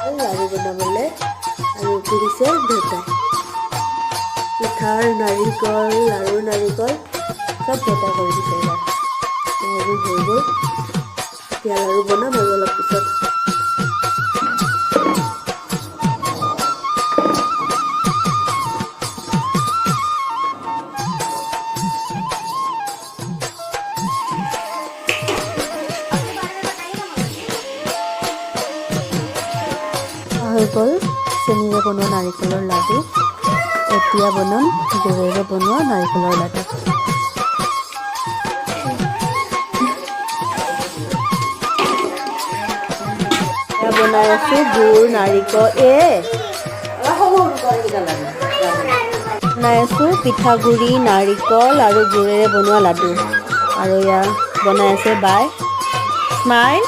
লাড়ু বনাবলৈ আৰু উঠিছে দেউতাই পিঠাৰ নাৰিকল লাড়ু নাৰিকল চব বটা কৰি দিছে এইবাৰ এইবোৰ হৈ গ'ল এতিয়া লাড়ু বনাম আৰু অলপ পিছত হৈ গ'ল চেনিৰে বনোৱা নাৰিকলৰ লাডু এতিয়া বনাম গুড়েৰে বনোৱা নাৰিকলৰ লাডু বনাই আছোঁ গুড় নাৰিকল বনাই আছোঁ পিঠাগুড়ি নাৰিকল আৰু গুড়েৰে বনোৱা লাডু আৰু এয়া বনাই আছে বাই স্মাইল